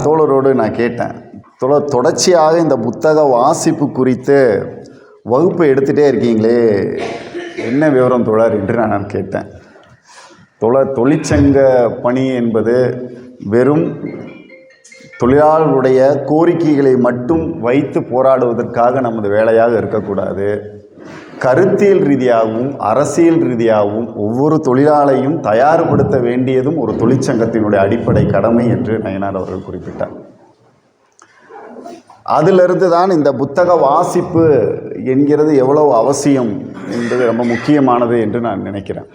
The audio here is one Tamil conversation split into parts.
தோழரோடு நான் கேட்டேன், தொடர்ச்சியாக இந்த புத்தக வாசிப்பு குறித்து வகுப்பு எடுத்துகிட்டே இருக்கீங்களே, என்ன விவரம் தோழர் என்று நான் கேட்டேன். தொழிற்சங்க பணி என்பது வெறும் தொழிலாளர்களுடைய கோரிக்கைகளை மட்டும் வைத்து போராடுவதற்காக நமது வேலையாக இருக்கக்கூடாது. கருத்தியல் ரீதியாகவும் அரசியல் ரீதியாகவும் ஒவ்வொரு தொழிலாளையும் தயார்படுத்த வேண்டியதும் ஒரு தொழிற்சங்கத்தினுடைய அடிப்படை கடமை என்று நயினார் அவர்கள் குறிப்பிட்டார். அதிலிருந்து தான் இந்த புத்தக வாசிப்பு என்கிறது எவ்வளவு அவசியம் என்பது ரொம்ப முக்கியமானது என்று நான் நினைக்கிறேன்.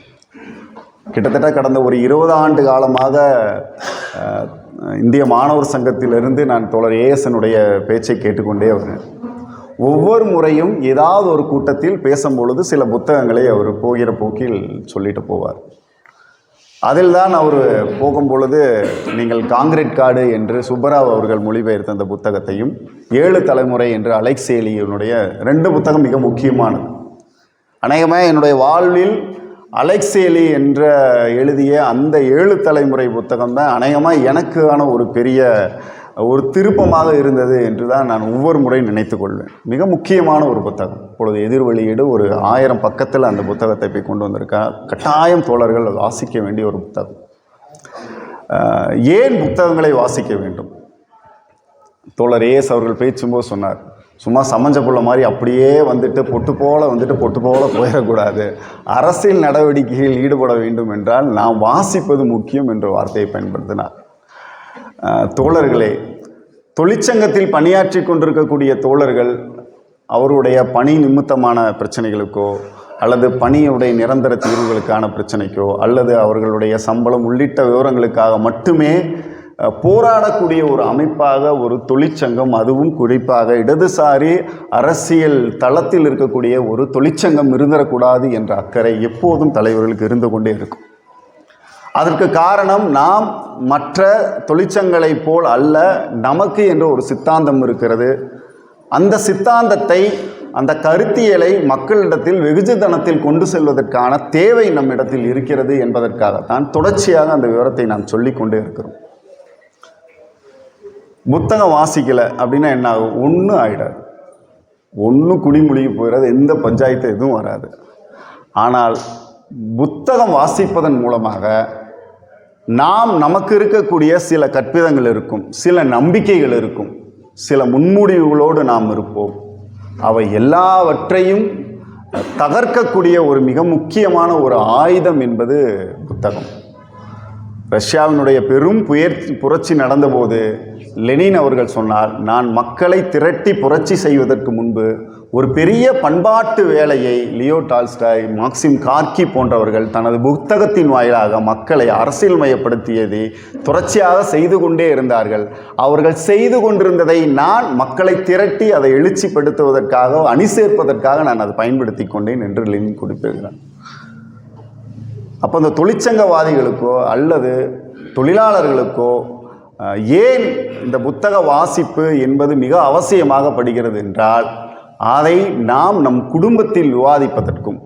கிட்டத்தட்ட கடந்த ஒரு 20 ஆண்டு காலமாக இந்திய மாணவர் சங்கத்திலிருந்து நான் தோழர் ஏஎஸ்னுடைய பேச்சை கேட்டுக்கொண்டே வரேன். ஒவ்வொரு முறையும் ஏதாவது ஒரு கூட்டத்தில் பேசும்பொழுது சில புத்தகங்களை அவர் போகிற போக்கில் சொல்லிட்டு போவார். அதில் தான் அவர் போகும்பொழுது நீங்கள் காங்கிரீட் காடு என்று சுப்பராவ் அவர்கள் மொழிபெயர்த்த அந்த புத்தகத்தையும் 7 தலைமுறை என்று அலெக்ஸ் சேலியினுடைய 2 புத்தகம் மிக முக்கியமானது. அநேகமாக என்னுடைய வாழ்வில் அலெக்ஸ் சேலி என்ற எழுதிய அந்த 7 தலைமுறை புத்தகம் தான் அநேகமாக எனக்கான ஒரு பெரிய ஒரு திருப்பமாக இருந்தது என்று தான் நான் ஒவ்வொரு முறையும் நினைத்து கொள்வேன். மிக முக்கியமான ஒரு புத்தகம். இப்பொழுது எதிர் வெளியீடு ஒரு 1000 பக்கத்தில் அந்த புத்தகத்தை போய் கொண்டு வந்திருக்கா. கட்டாயம் தோழர்கள் வாசிக்க வேண்டிய ஒரு புத்தகம். ஏன் புத்தகங்களை வாசிக்க வேண்டும்? தோழர் ஏஎஸ் அவர்கள் பேசும்போது சொன்னார், சும்மா சமஞ்ச புள்ள மாதிரி அப்படியே வந்துட்டு பொட்டு போல போயிடக்கூடாது. அரசியல் நடவடிக்கைகளில் ஈடுபட வேண்டும் என்றால் நாம் வாசிப்பது முக்கியம் என்ற வார்த்தையை பயன்படுத்தினார். தோழர்களே, தொழிற்சங்கத்தில் பணியாற்றி கொண்டிருக்கக்கூடிய தோழர்கள் அவருடைய பணி நிமித்தமான பிரச்சனைகளுக்கோ அல்லது பணியுடைய நிரந்தர தீர்வுகளுக்கான பிரச்சனைக்கோ அல்லது அவர்களுடைய சம்பளம் உள்ளிட்ட விவரங்களுக்காக மட்டுமே போராடக்கூடிய ஒரு அமைப்பாக ஒரு தொழிற்சங்கம், அதுவும் குறிப்பாக இடதுசாரி அரசியல் தளத்தில் இருக்கக்கூடிய ஒரு தொழிற்சங்கம் இருந்துடக்கூடாது என்ற அக்கறை எப்போதும் தலைவர்களுக்கு இருந்து கொண்டே இருக்கும். அதற்கு காரணம், நாம் மற்ற தொழிற்சங்களை போல் அல்ல, நமக்கு என்ற ஒரு சித்தாந்தம் இருக்கிறது. அந்த சித்தாந்தத்தை, அந்த கருத்தியலை மக்களிடத்தில் வெகுஜனத்தில் கொண்டு செல்வதற்கான தேவை நம்மிடத்தில் இருக்கிறது என்பதற்காகத்தான் தொடர்ச்சியாக அந்த விவரத்தை நாம் சொல்லிக்கொண்டே இருக்கிறோம். புத்தகம் வாசிக்கலை அப்படின்னா என்ன ஆகும்? ஒன்றும் ஆகிடாது, ஒன்றும் குடிமொழிக்கு போயிடாது, எந்த பஞ்சாயத்து எதுவும் வராது. ஆனால் புத்தகம் வாசிப்பதன் மூலமாக நமக்கு இருக்கக்கூடிய சில கற்பிதங்கள் இருக்கும், சில நம்பிக்கைகள் இருக்கும், சில முன்முடிவுகளோடு நாம் இருப்போம். அவை எல்லாவற்றையும் தகர்க்கக்கூடிய ஒரு மிக முக்கியமான ஒரு ஆயுதம் என்பது புத்தகம். ரஷ்யாவினுடைய பெரும் புரட்சி நடந்தபோது லெனின் அவர்கள் சொன்னார், நான் மக்களை திரட்டி புரட்சி செய்வதற்கு முன்பு ஒரு பெரிய பண்பாட்டு வேலையை லியோ டால்ஸ்டாய், மாக்சிம் கார்கி போன்றவர்கள் தனது புத்தகத்தின் வாயிலாக மக்களை அரசியல் மயப்படுத்தியதை தொடர்ச்சியாக செய்து கொண்டே இருந்தார்கள். அவர்கள் செய்து கொண்டிருந்ததை நான் மக்களை திரட்டி அதை எழுச்சிப்படுத்துவதற்காக, அணி சேர்ப்பதற்காக நான் அதை பயன்படுத்தி கொண்டேன் என்று லெனின் குறிப்பிடுகிறார். அப்போ இந்த தொழிற்சங்கவாதிகளுக்கோ அல்லது தொழிலாளர்களுக்கோ ஏன் இந்த புத்தக வாசிப்பு என்பது மிக அவசியமாக படுகிறது என்றால், அதை நாம் நம் குடும்பத்தில் விவாதிப்பதற்கும்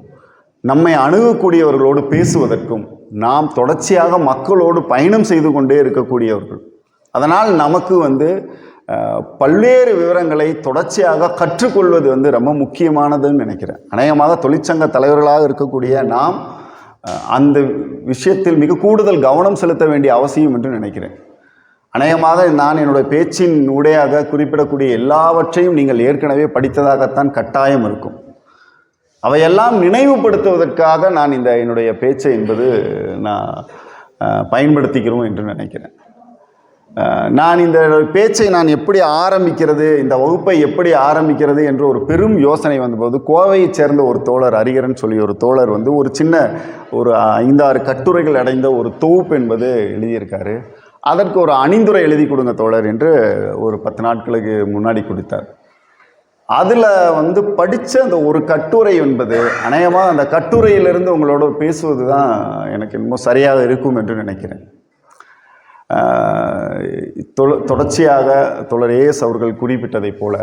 நம்மை அணுகக்கூடியவர்களோடு பேசுவதற்கும் நாம் தொடர்ச்சியாக மக்களோடு பயணம் செய்து கொண்டே இருக்கக்கூடியவர்கள். அதனால் நமக்கு பல்வேறு விவரங்களை தொடர்ச்சியாக கற்றுக்கொள்வது ரொம்ப முக்கியமானதுன்னு நினைக்கிறேன். அநேகமாக தொழிற்சங்க தலைவர்களாக இருக்கக்கூடிய நாம் அந்த விஷயத்தில் மிக கூடுதல் கவனம் செலுத்த வேண்டிய அவசியம் என்று நினைக்கிறேன். அநேகமாக நான் என்னுடைய பேச்சின் ஊடாக குறிப்பிடக்கூடிய எல்லாவற்றையும் நீங்கள் ஏற்கனவே படித்ததாகத்தான் கட்டாயம் இருக்கும். அவையெல்லாம் நினைவுபடுத்துவதற்காக நான் என்னுடைய பேச்சை நான் பயன்படுத்திக்கிறோம் என்று நினைக்கிறேன். நான் இந்த பேச்சை எப்படி ஆரம்பிக்கிறது, இந்த வகுப்பை எப்படி ஆரம்பிக்கிறது என்ற ஒரு பெரும் யோசனை வந்தபோது, கோவையைச் சேர்ந்த ஒரு தோழர் அரிகரன் சொல்லி ஒரு தோழர் ஒரு சின்ன ஒரு 5-6 கட்டுரைகள் அடைந்த ஒரு தொகுப்பு என்பது எழுதியிருக்காரு. அதற்கு ஒரு அணிந்துரை எழுதி கொடுங்க தோழர் என்று ஒரு 10 நாட்களுக்கு முன்னாடி கொடுத்தார். அதில் படித்த அந்த ஒரு கட்டுரை என்பது அநேகமாக அந்த கட்டுரையிலிருந்து உங்களோட பேசுவது தான் எனக்கு இன்னும் சரியாக இருக்கும் என்று நினைக்கிறேன். தொடர்ச்சியாக தோழர் ஏஎஸ் அவர்கள் குறிப்பிட்டதைப் போல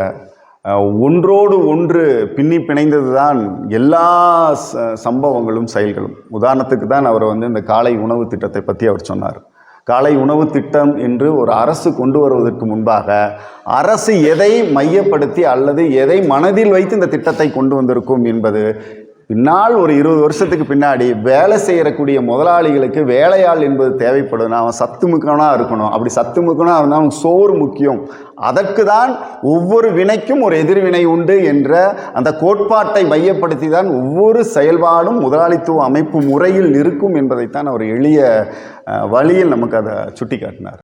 ஒன்றோடு ஒன்று பின்னி பிணைந்தது தான் எல்லா சம்பவங்களும் செயல்களும். உதாரணத்துக்கு தான் அவர் இந்த காலை உணவு திட்டத்தை பற்றி அவர் சொன்னார். காலை உணவு திட்டம் என்று ஒரு அரசு கொண்டு வருவதற்கு முன்பாக அரசு எதை மையப்படுத்தி அல்லது எதை மனதில் வைத்து இந்த திட்டத்தை கொண்டு வந்திருக்கும் என்பது பின்னால் ஒரு 20 வருஷத்துக்கு பின்னாடி வேலை செய்யக்கூடிய முதலாளிகளுக்கு வேலையாள் என்பது தேவைப்படும். அவன் சத்துமுக்கனாக இருக்கணும். அப்படி சத்துமுக்கனாக இருந்தால் அவனுக்கு சோறு முக்கியம். அதற்கு தான் ஒவ்வொரு வினைக்கும் ஒரு எதிர்வினை உண்டு என்ற அந்த கோட்பாட்டை மையப்படுத்தி தான் ஒவ்வொரு செயல்பாடும் முதலாளித்துவ அமைப்பு முறையில் இருக்கும் என்பதைத்தான் அவர் எளிய வழியில் நமக்கு அதை சுட்டி காட்டினார்.